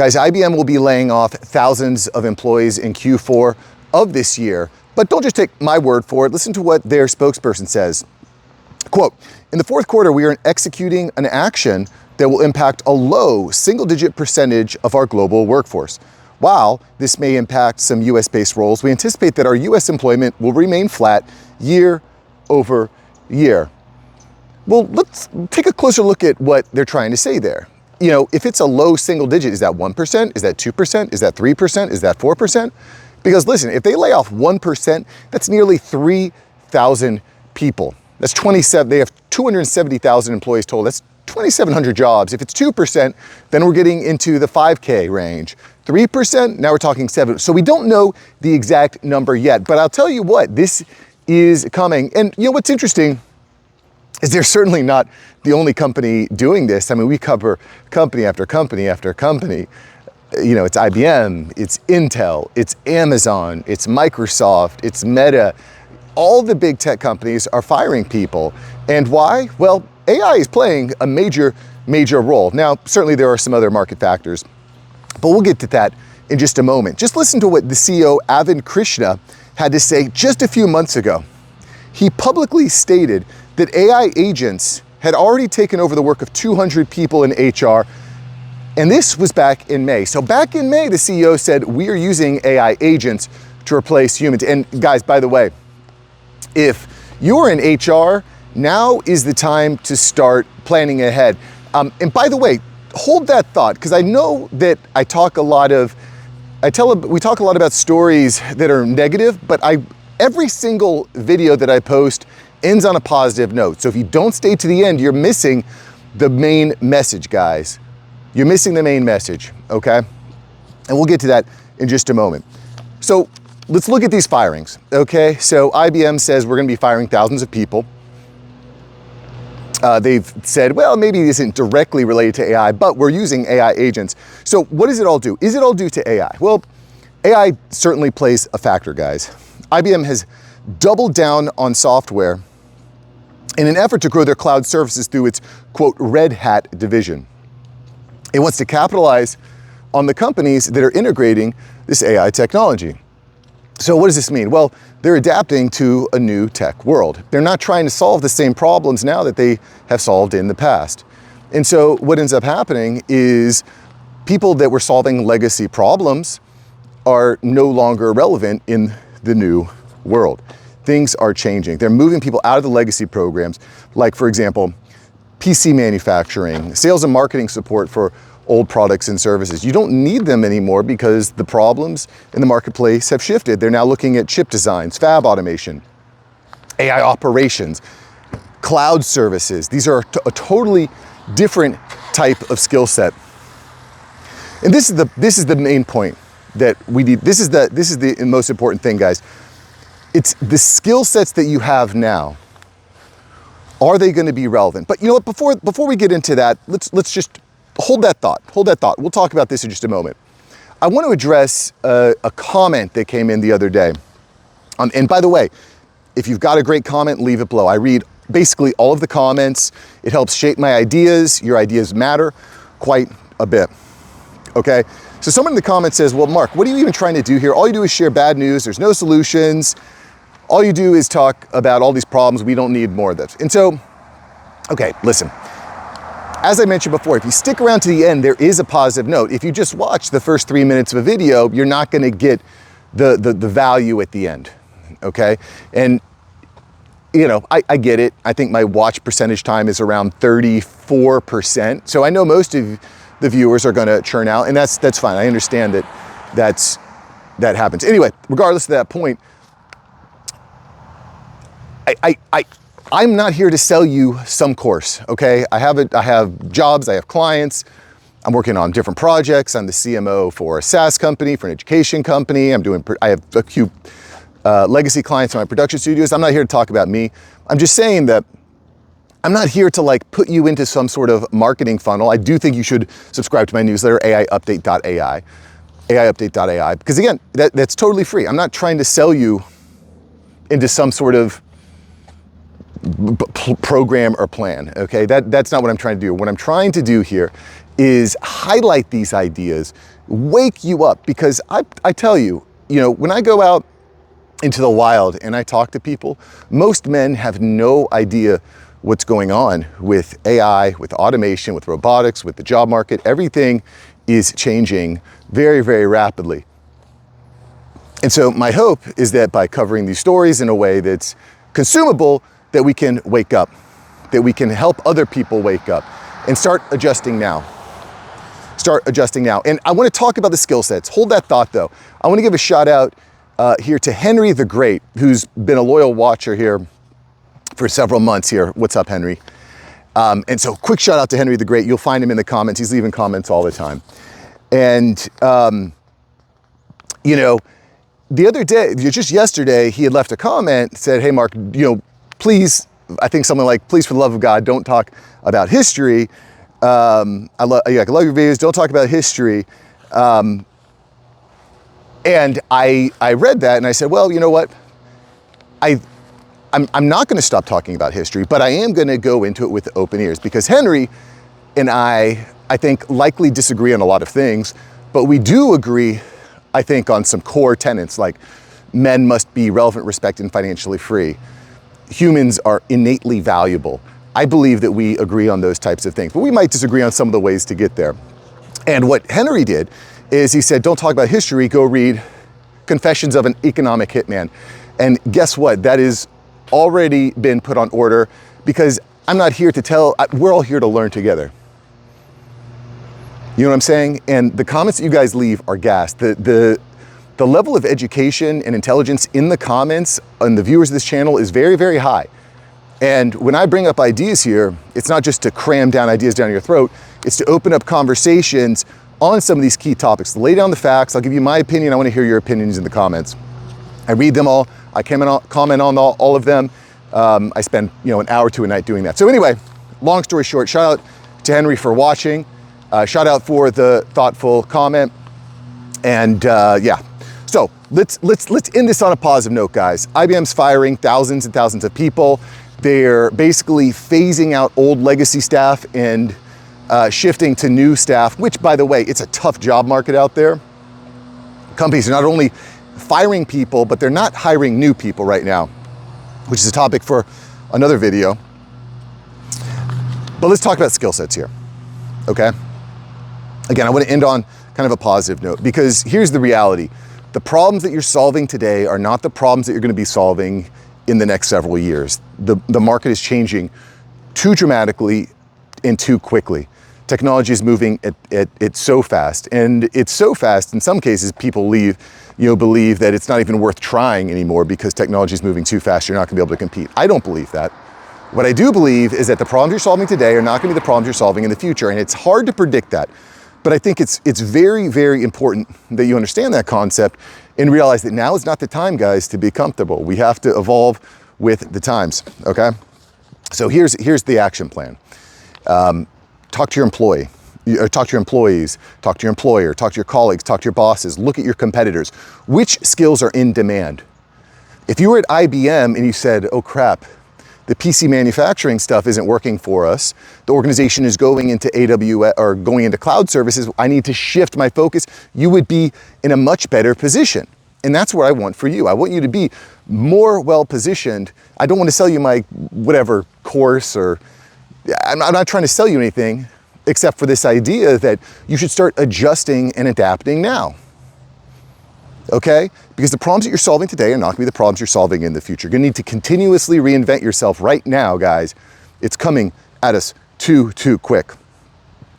Guys, IBM will be laying off thousands of employees in Q4 of this year, but don't just take my word for it. Listen to what their spokesperson says. Quote, in the fourth quarter, we are executing an action that will impact a low single-digit percentage of our global workforce. While this may impact some US-based roles, we anticipate that our US employment will remain flat year over year. Well, let's take a closer look at what they're trying to say there. You know, if it's a low single digit, is that 1%? Is that 2%? Is that 3%? Is that 4%? Because listen, if they lay off 1%, that's nearly 3,000 people. That's 27, they have 270,000 employees total. That's 2,700 jobs. If it's 2%, then we're getting into the 5K range. 3%, now we're talking 7. So we don't know the exact number yet, but I'll tell you what, this is coming. And you know what's interesting is they're certainly not the only company doing this. I mean, we cover company after company after company. You know, it's IBM, it's Intel, it's Amazon, it's Microsoft, it's Meta. All the big tech companies are firing people. And why? Well, AI is playing a major role. Now, certainly there are some other market factors, but we'll get to that in just a moment. Just listen to what the CEO Arvind Krishna had to say just a few months ago. He publicly stated that AI agents had already taken over the work of 200 people in HR, and this was back in May. So back in May, the CEO said, we are using AI agents to replace humans. And guys, by the way, if you're in HR, now is the time to start planning ahead. And by the way, hold that thought, because I know that we talk a lot about stories that are negative, but every single video that I post ends on a positive note. So if you don't stay to the end, you're missing the main message, guys. You're missing the main message, okay? And we'll get to that in just a moment. So let's look at these firings, okay? So IBM says we're gonna be firing thousands of people. They've said, well, maybe it isn't directly related to AI, but we're using AI agents. So what does it all do? Is it all due to AI? Well, AI certainly plays a factor, guys. IBM has doubled down on software in an effort to grow their cloud services through its, quote, Red Hat division. It wants to capitalize on the companies that are integrating this AI technology. So what does this mean? Well, they're adapting to a new tech world. They're not trying to solve the same problems now that they have solved in the past. And so what ends up happening is people that were solving legacy problems are no longer relevant in the new world. Things are changing. They're moving people out of the legacy programs, like, for example, PC manufacturing, sales and marketing support for old products and services. You don't need them anymore because the problems in the marketplace have shifted. They're now looking at chip designs, fab automation, AI operations, cloud services. These are a totally different type of skill set. And this is the main point that we need. This is the most important thing, guys. It's the skill sets that you have now. Are they going to be relevant? But you know what, before we get into that, let's just hold that thought. We'll talk about this in just a moment. I want to address a comment that came in the other day. And by the way, if you've got a great comment, leave it below. I read basically all of the comments. It helps shape my ideas. Your ideas matter quite a bit. Okay? So someone in the comments says, well, Mark, what are you even trying to do here? All you do is share bad news. There's no solutions. All you do is talk about all these problems. We don't need more of this. And so, okay, listen. As I mentioned before, if you stick around to the end, there is a positive note. If you just watch the first 3 minutes of a video, you're not going to get the value at the end, okay? And, you know, I get it. I think my watch percentage time is around 34%. So I know most of the viewers are going to churn out, and that's fine. I understand that happens. Anyway, regardless of that point, I'm not here to sell you some course, okay? I have jobs, I have clients, I'm working on different projects. I'm the CMO for a SaaS company, for an education company. I have a few legacy clients in my production studios. I'm not here to talk about me. I'm just saying that I'm not here to like put you into some sort of marketing funnel. I do think you should subscribe to my newsletter, AIupdate.ai, AIupdate.ai, because again, that's totally free. I'm not trying to sell you into some sort of program or plan, okay? That's not what I'm trying to do. What I'm trying to do here is highlight these ideas, wake you up, because I tell you, when I go out into the wild and I talk to people, most men have no idea what's going on with AI, with automation, with robotics, with the job market. Everything is changing very, very rapidly. And so my hope is that by covering these stories in a way that's consumable, that we can wake up, that we can help other people wake up and start adjusting now. Start adjusting now. And I want to talk about the skill sets. Hold that thought though. I want to give a shout out here to Henry the Great, who's been a loyal watcher here for several months here. What's up, Henry? And so quick shout out to Henry the Great. You'll find him in the comments. He's leaving comments all the time. And, the other day, just yesterday, he had left a comment, said, hey, Mark, please, I think something like, please, for the love of God, don't talk about history. I love your videos. Don't talk about history. And I read that and I said, well, you know what? I'm not going to stop talking about history, but I am going to go into it with open ears, because Henry and I think, likely disagree on a lot of things, but we do agree, I think, on some core tenets like men must be relevant, respected, and financially free. Humans are innately valuable. I believe that we agree on those types of things, but we might disagree on some of the ways to get there. And what Henry did is he said, don't talk about history, go read Confessions of an Economic Hitman. And guess what? That is already been put on order, because I'm not here to tell, we're all here to learn together. You know what I'm saying? And the comments that you guys leave are gas. The level of education and intelligence in the comments and the viewers of this channel is very, very high. And when I bring up ideas here, it's not just to cram down ideas down your throat, it's to open up conversations on some of these key topics. Lay down the facts, I'll give you my opinion, I want to hear your opinions in the comments. I read them all, I comment on all of them. I spend an hour to a night doing that. So anyway, long story short, shout out to Henry for watching. Shout out for the thoughtful comment. And yeah, so let's end this on a positive note, guys. IBM's firing thousands and thousands of people. They're basically phasing out old legacy staff and shifting to new staff, which, by the way, it's a tough job market out there. Companies are not only firing people, but they're not hiring new people right now, which is a topic for another video. But let's talk about skill sets here, okay? Again, I want to end on kind of a positive note, because here's the reality. The problems that you're solving today are not the problems that you're going to be solving in the next several years. The market is changing too dramatically and too quickly. Technology is moving at so fast, and it's so fast in some cases people believe that it's not even worth trying anymore because technology is moving too fast. You're not going to be able to compete. I don't believe that. What I do believe is that the problems you're solving today are not going to be the problems you're solving in the future, and it's hard to predict that. But I think it's very, very important that you understand that concept and realize that now is not the time, guys, to be comfortable. We have to evolve with the times, okay? So here's the action plan. Talk to your employee, talk to your employees, talk to your employer, talk to your colleagues, talk to your bosses, look at your competitors. Which skills are in demand? If you were at IBM and you said, oh crap, the PC manufacturing stuff isn't working for us, the organization is going into AWS or going into cloud services, I need to shift my focus, you would be in a much better position. And that's what I want for you. I want you to be more well-positioned. I don't want to sell you my whatever course, or I'm not trying to sell you anything except for this idea that you should start adjusting and adapting now. Okay? Because the problems that you're solving today are not going to be the problems you're solving in the future. You're going to need to continuously reinvent yourself right now, guys. It's coming at us too quick.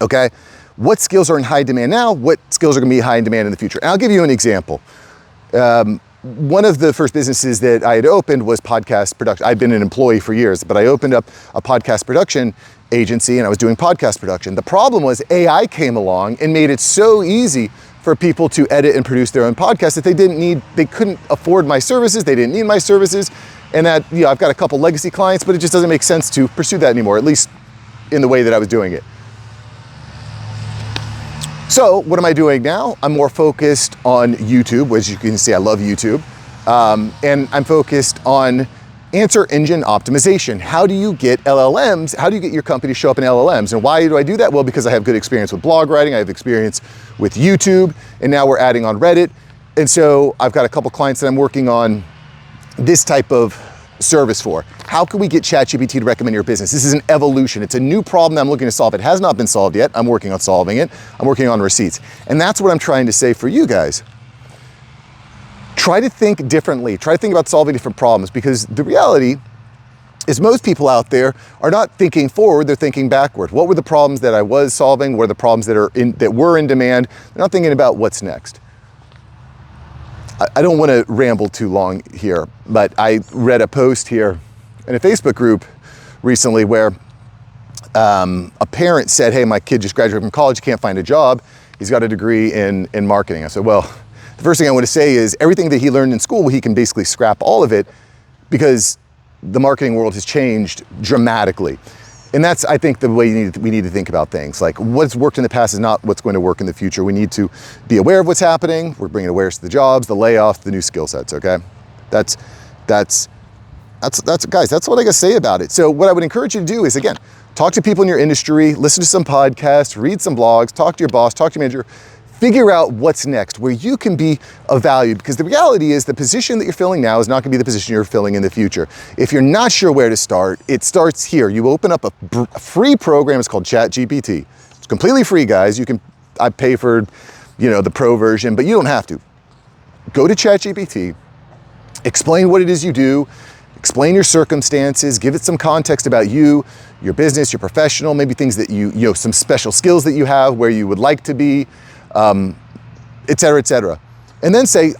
Okay? What skills are in high demand now? What skills are going to be high in demand in the future? And I'll give you an example. One of the first businesses that I had opened was podcast production. I'd been an employee for years, but I opened up a podcast production agency and I was doing podcast production. The problem was AI came along and made it so easy for people to edit and produce their own podcasts that they couldn't afford my services, they didn't need my services, and that, I've got a couple legacy clients, but it just doesn't make sense to pursue that anymore, at least in the way that I was doing it. So what am I doing now? I'm more focused on YouTube, as you can see, I love YouTube. And I'm focused on Answer engine optimization. How do you get LLMs? How do you get your company to show up in LLMs? And why do I do that? Well, because I have good experience with blog writing, I have experience with YouTube, and now we're adding on Reddit. And so I've got a couple clients that I'm working on this type of service for. How can we get ChatGPT to recommend your business? This is an evolution. It's a new problem that I'm looking to solve. It has not been solved yet. I'm working on solving it. I'm working on receipts. And that's what I'm trying to say for you guys. Try to think differently. Try to think about solving different problems, because the reality is most people out there are not thinking forward, they're thinking backward. What were the problems that I was solving? What are the problems that were in demand? They're not thinking about what's next. I don't want to ramble too long here, but I read a post here in a Facebook group recently where a parent said, hey, my kid just graduated from college, can't find a job. He's got a degree in marketing. I said, well, the first thing I want to say is everything that he learned in school, he can basically scrap all of it, because the marketing world has changed dramatically. And that's, I think, the way we need to think about things. Like, what's worked in the past is not what's going to work in the future. We need to be aware of what's happening. We're bringing awareness to the jobs, the layoffs, the new skill sets, okay? That's guys, that's what I gotta say about it. So what I would encourage you to do is, again, talk to people in your industry, listen to some podcasts, read some blogs, talk to your boss, talk to your manager, figure out what's next, where you can be of value, because the reality is the position that you're filling now is not gonna be the position you're filling in the future. If you're not sure where to start, it starts here. You open up a free program, it's called ChatGPT. It's completely free, guys. I pay for, the pro version, but you don't have to. Go to ChatGPT, explain what it is you do, explain your circumstances, give it some context about you, your business, your professional, maybe things that some special skills that you have, where you would like to be, et cetera, et cetera. And then say,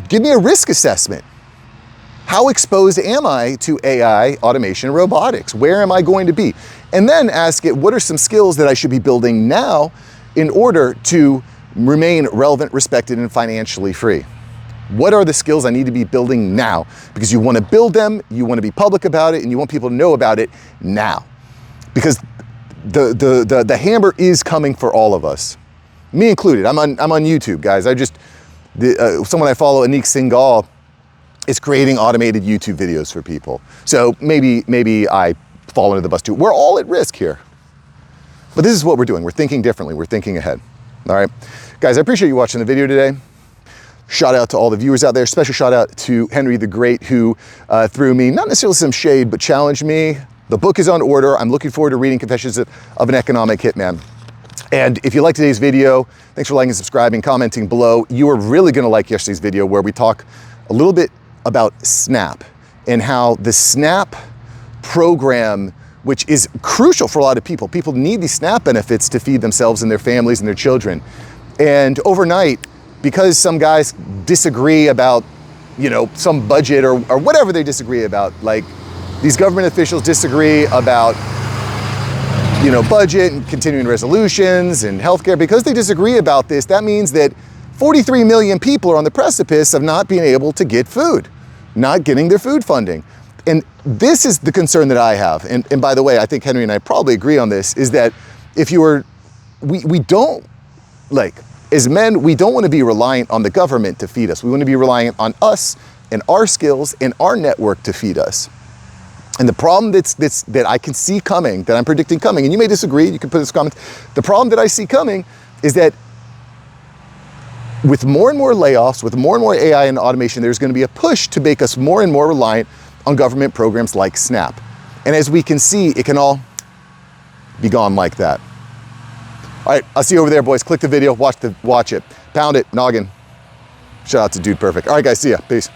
give me a risk assessment. How exposed am I to AI, automation, and robotics? Where am I going to be? And then ask it, what are some skills that I should be building now in order to remain relevant, respected, and financially free? What are the skills I need to be building now? Because you want to build them, you want to be public about it, and you want people to know about it now. Because the hammer is coming for all of us, me included. I'm on YouTube, guys. Someone I follow, Anik Singhal, is creating automated YouTube videos for people. So maybe I fall under the bus too. We're all at risk here, but this is what we're doing. We're thinking differently. We're thinking ahead. All right, guys. I appreciate you watching the video today. Shout out to all the viewers out there. Special shout out to Henry the Great, who threw me not necessarily some shade, but challenged me. The book is on order. I'm looking forward to reading Confessions of an Economic Hitman. And if you like today's video, thanks for liking, subscribing, commenting below. You are really gonna like yesterday's video, where we talk a little bit about SNAP and how the SNAP program, which is crucial for a lot of people. People need these SNAP benefits to feed themselves and their families and their children. And overnight, because some guys disagree about, some budget or whatever they disagree about, like, these government officials disagree about, budget and continuing resolutions and healthcare. Because they disagree about this, that means that 43 million people are on the precipice of not being able to get food, not getting their food funding. And this is the concern that I have. And by the way, I think Henry and I probably agree on this, is that if we don't, as men, we don't want to be reliant on the government to feed us. We want to be reliant on us and our skills and our network to feed us. And the problem that I can see coming, that I'm predicting coming, and you may disagree, you can put this comment, the problem that I see coming is that with more and more layoffs, with more and more AI and automation, there's going to be a push to make us more and more reliant on government programs like SNAP. And as we can see, it can all be gone like that. All right, I'll see you over there, boys. Click the video, watch it, pound it, noggin. Shout out to Dude Perfect. All right, guys, see ya. Peace.